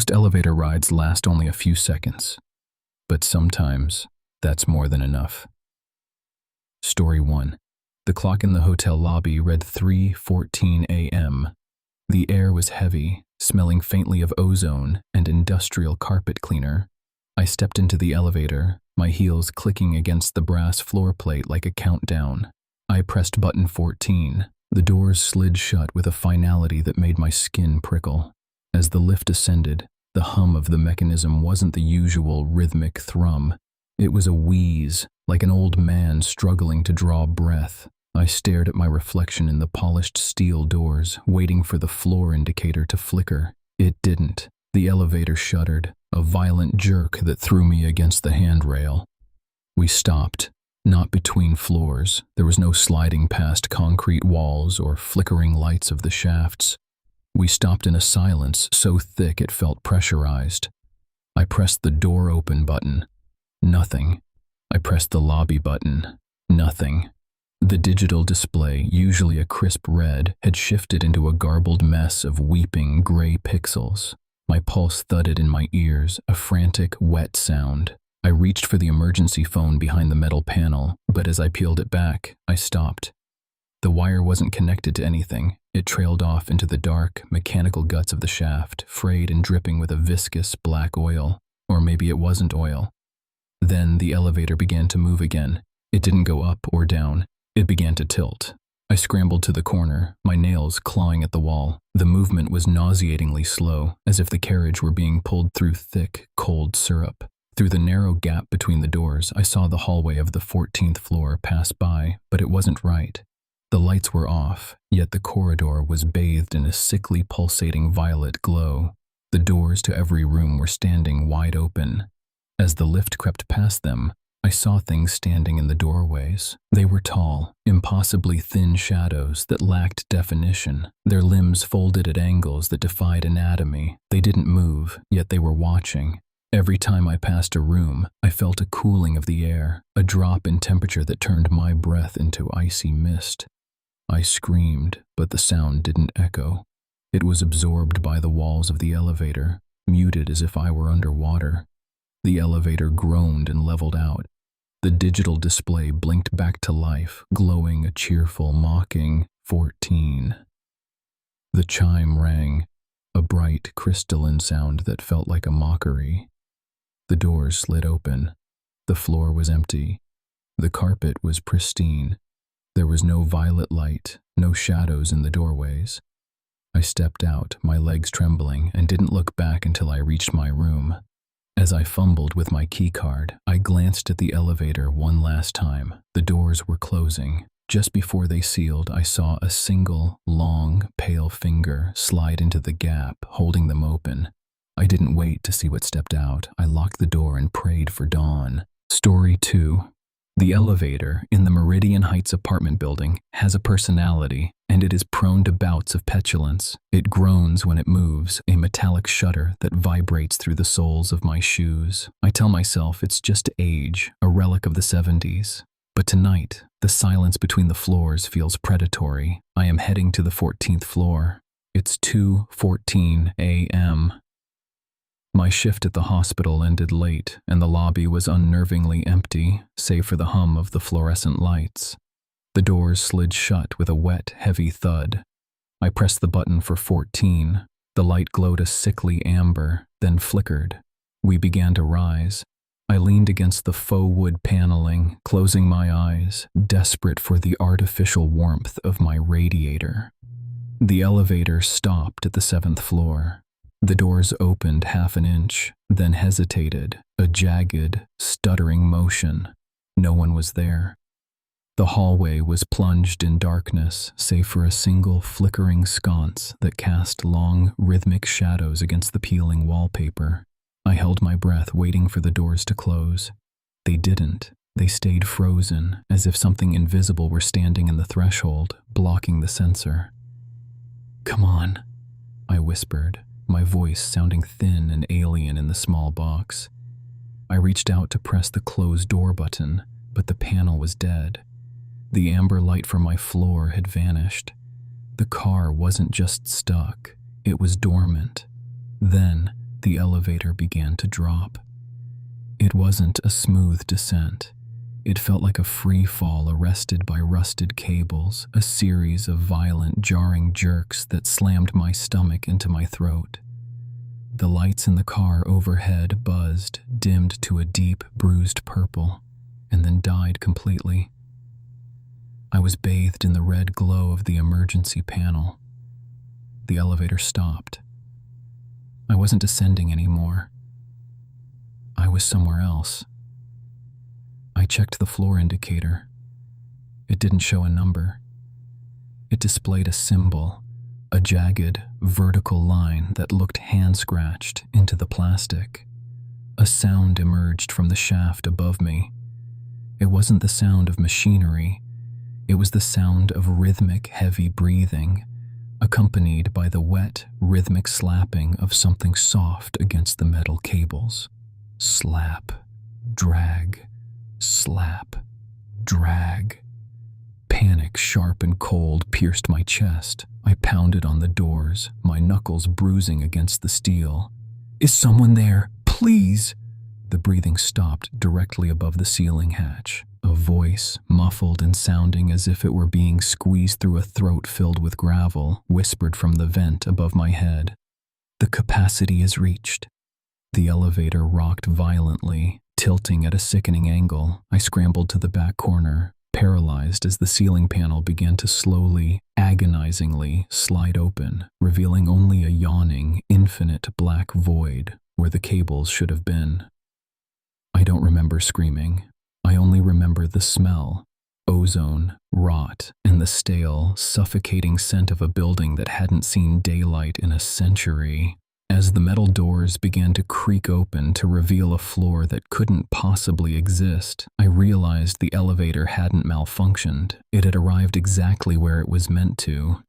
Most elevator rides last only a few seconds, but sometimes that's more than enough. Story 1. The clock in the hotel lobby read 3:14 a.m. The air was heavy, smelling faintly of ozone and industrial carpet cleaner. I stepped into the elevator, my heels clicking against the brass floor plate like a countdown. I pressed button 14. The doors slid shut with a finality that made my skin prickle. As the lift ascended, the hum of the mechanism wasn't the usual rhythmic thrum. It was a wheeze, like an old man struggling to draw breath. I stared at my reflection in the polished steel doors, waiting for the floor indicator to flicker. It didn't. The elevator shuddered, a violent jerk that threw me against the handrail. We stopped, not between floors. There was no sliding past concrete walls or flickering lights of the shafts. We stopped in a silence so thick it felt pressurized. I pressed the door open button. Nothing. I pressed the lobby button. Nothing. The digital display, usually a crisp red, had shifted into a garbled mess of weeping gray pixels. My pulse thudded in my ears, a frantic, wet sound. I reached for the emergency phone behind the metal panel, but as I peeled it back, I stopped. The wire wasn't connected to anything. It trailed off into the dark, mechanical guts of the shaft, frayed and dripping with a viscous, black oil. Or maybe it wasn't oil. Then the elevator began to move again. It didn't go up or down. It began to tilt. I scrambled to the corner, my nails clawing at the wall. The movement was nauseatingly slow, as if the carriage were being pulled through thick, cold syrup. Through the narrow gap between the doors, I saw the hallway of the 14th floor pass by, but it wasn't right. The lights were off, yet the corridor was bathed in a sickly pulsating violet glow. The doors to every room were standing wide open. As the lift crept past them, I saw things standing in the doorways. They were tall, impossibly thin shadows that lacked definition, their limbs folded at angles that defied anatomy. They didn't move, yet they were watching. Every time I passed a room, I felt a cooling of the air, a drop in temperature that turned my breath into icy mist. I screamed, but the sound didn't echo. It was absorbed by the walls of the elevator, muted as if I were underwater. The elevator groaned and leveled out. The digital display blinked back to life, glowing a cheerful, mocking 14. The chime rang, a bright, crystalline sound that felt like a mockery. The doors slid open. The floor was empty. The carpet was pristine. There was no violet light, no shadows in the doorways. I stepped out, my legs trembling, and didn't look back until I reached my room. As I fumbled with my keycard, I glanced at the elevator one last time. The doors were closing. Just before they sealed, I saw a single, long, pale finger slide into the gap, holding them open. I didn't wait to see what stepped out. I locked the door and prayed for dawn. Story 2. The elevator in the Meridian Heights apartment building has a personality, and it is prone to bouts of petulance. It groans when it moves, a metallic shudder that vibrates through the soles of my shoes. I tell myself it's just age, a relic of the 70s. But tonight, the silence between the floors feels predatory. I am heading to the 14th floor. It's 2:14 a.m. My shift at the hospital ended late, and the lobby was unnervingly empty, save for the hum of the fluorescent lights. The doors slid shut with a wet, heavy thud. I pressed the button for 14. The light glowed a sickly amber, then flickered. We began to rise. I leaned against the faux wood paneling, closing my eyes, desperate for the artificial warmth of my radiator. The elevator stopped at the 7th floor. The doors opened half an inch, then hesitated, a jagged, stuttering motion. No one was there. The hallway was plunged in darkness, save for a single flickering sconce that cast long, rhythmic shadows against the peeling wallpaper. I held my breath, waiting for the doors to close. They didn't. They stayed frozen, as if something invisible were standing in the threshold, blocking the sensor. "Come on," I whispered, my voice sounding thin and alien in the small box. I reached out to press the close door button, but the panel was dead. The amber light from my floor had vanished. The car wasn't just stuck, it was dormant. Then, the elevator began to drop. It wasn't a smooth descent. It felt like a free fall arrested by rusted cables, a series of violent, jarring jerks that slammed my stomach into my throat. The lights in the car overhead buzzed, dimmed to a deep, bruised purple, and then died completely. I was bathed in the red glow of the emergency panel. The elevator stopped. I wasn't descending anymore. I was somewhere else. I checked the floor indicator. It didn't show a number. It displayed a symbol, a jagged, vertical line that looked hand-scratched into the plastic. A sound emerged from the shaft above me. It wasn't the sound of machinery. It was the sound of rhythmic, heavy breathing, accompanied by the wet, rhythmic slapping of something soft against the metal cables. Slap, drag, slap, drag. Panic, sharp and cold, pierced my chest. I pounded on the doors, my knuckles bruising against the steel. "Is someone there? Please!" The breathing stopped directly above the ceiling hatch. A voice, muffled and sounding as if it were being squeezed through a throat filled with gravel, whispered from the vent above my head. "The capacity is reached." The elevator rocked violently, tilting at a sickening angle. I scrambled to the back corner, paralyzed as the ceiling panel began to slowly, agonizingly slide open, revealing only a yawning, infinite black void where the cables should have been. I don't remember screaming. I only remember the smell, ozone, rot, and the stale, suffocating scent of a building that hadn't seen daylight in a century. As the metal doors began to creak open to reveal a floor that couldn't possibly exist, I realized the elevator hadn't malfunctioned. It had arrived exactly where it was meant to,